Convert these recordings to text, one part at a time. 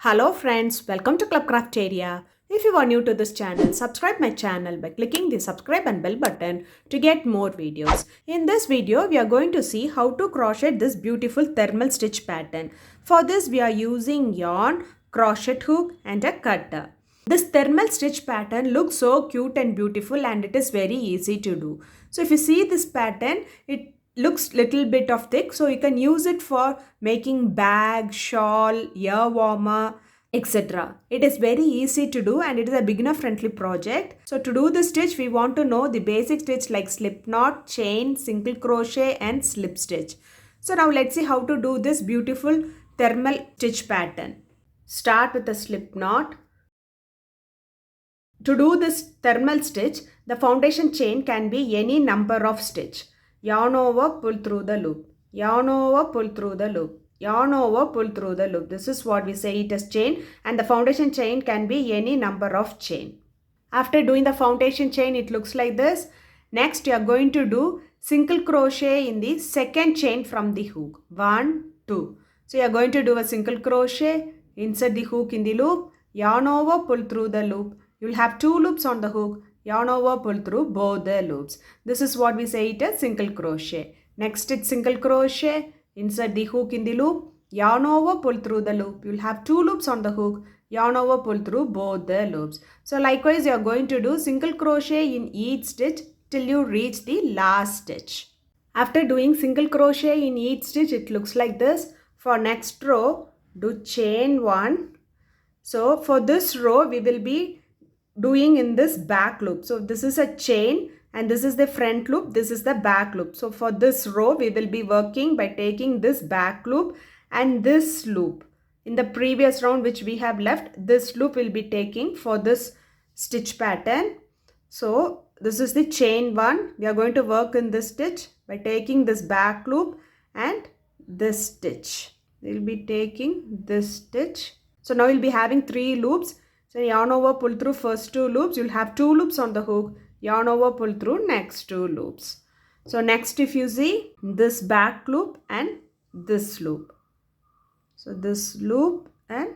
Hello friends, welcome to Club Crafteria. If you are new to this channel, subscribe my channel by clicking the subscribe and bell button to get more videos. In this video, we are going to see how to crochet this beautiful thermal stitch pattern. For this, we are using yarn, crochet hook and a cutter. This thermal stitch pattern looks so cute and beautiful and it is very easy to do. So if you see this pattern, it looks little bit of thick, so you can use it for making bag, shawl, ear warmer, etc. It is very easy to do and it is a beginner friendly project. So to do this stitch, we want to know the basic stitch like slip knot, chain, single crochet and slip stitch. So now let's see how to do this beautiful thermal stitch pattern. Start with a slip knot. To do this thermal stitch, the foundation chain can be any number of stitch. Yarn over, pull through the loop. Yarn over, pull through the loop. Yarn over, pull through the loop. This is what we say it as chain, and the foundation chain can be any number of chain. After doing the foundation chain, it looks like this. Next, you are going to do single crochet in the second chain from the hook. 1, 2. So you are going to do a single crochet, insert the hook in the loop, yarn over, pull through the loop. You will have 2 loops on the hook, yarn over, pull through both the loops. This is what we say it as single crochet. Next, it's single crochet, insert the hook in the loop, yarn over, pull through the loop. You will have 2 loops on the hook, yarn over, pull through both the loops. So likewise, you are going to do single crochet in each stitch till you reach the last stitch. After doing single crochet in each stitch, it looks like this. For next row, do chain 1. So for this row, we will be doing in this back loop. So this is a chain and this is the front loop, this is the back loop. So for this row, we will be working by taking this back loop and this loop. In the previous round which we have left, this loop will be taking for this stitch pattern. So this is the chain 1. We are going to work in this stitch by taking this back loop and this stitch. We will be taking this stitch. So now we'll be having 3 loops. So yarn over, pull through first 2 loops. You'll have 2 loops on the hook. Yarn over, pull through next 2 loops. So next, if you see this back loop and this loop. So this loop and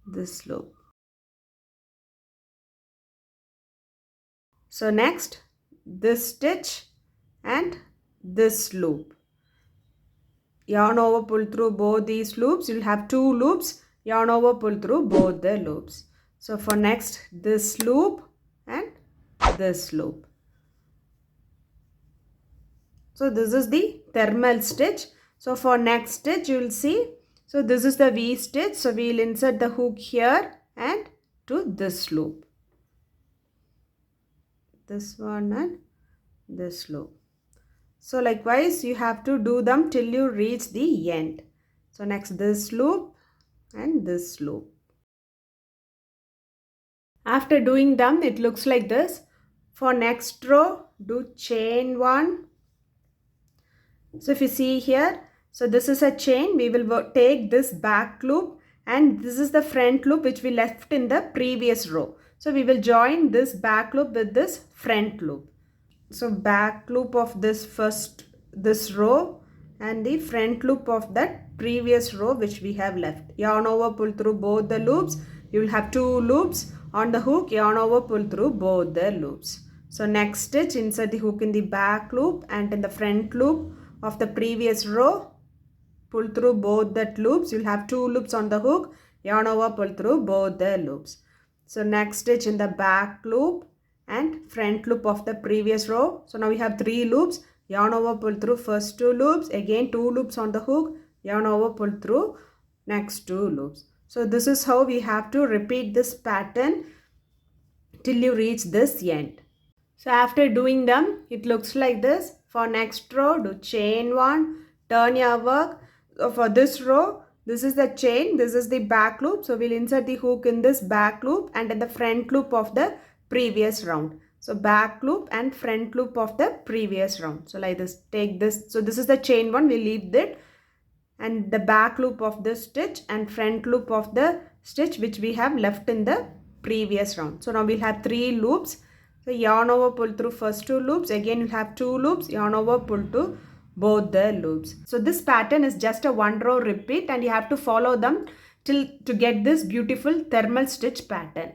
this loop. So next, this stitch and this loop. Yarn over, pull through both these loops. You'll have 2 loops. Yarn over, pull through both the loops. So for next, this loop and this loop. So this is the thermal stitch. So for next stitch, you will see. So this is the V stitch. So we will insert the hook here and to this loop. This one and this loop. So likewise, you have to do them till you reach the end. So next, this loop and this loop. After doing them, it looks like this. For next row, do chain 1. So if you see here, so this is a chain. We will take this back loop and this is the front loop which we left in the previous row. So we will join this back loop with this front loop. So back loop of this row and the front loop of that previous row which we have left. Yarn over, pull through both the loops. You will have 2 loops on the hook. Yarn over, pull through both the loops. So next stitch, insert the hook in the back loop and in the front loop of the previous row. Pull through both that loops. You'll have 2 loops on the hook. Yarn over, pull through both the loops. So next stitch in the back loop and front loop of the previous row. So now we have 3 loops. Yarn over, pull through first 2 loops. Again 2 loops on the hook. Yarn over, pull through next 2 loops. So this is how we have to repeat this pattern till you reach this end. So after doing them, it looks like this. For next row, do chain 1, turn your work. So for this row, this is the chain, this is the back loop. So we'll insert the hook in this back loop and in the front loop of the previous round. So back loop and front loop of the previous round. So like this, take this. So this is the chain 1, we'll leave that. And the back loop of this stitch and front loop of the stitch which we have left in the previous round. So now we'll have 3 loops. So yarn over, pull through first 2 loops. Again you'll have 2 loops. Yarn over, pull to both the loops. So this pattern is just a 1 row repeat and you have to follow them till to get this beautiful thermal stitch pattern.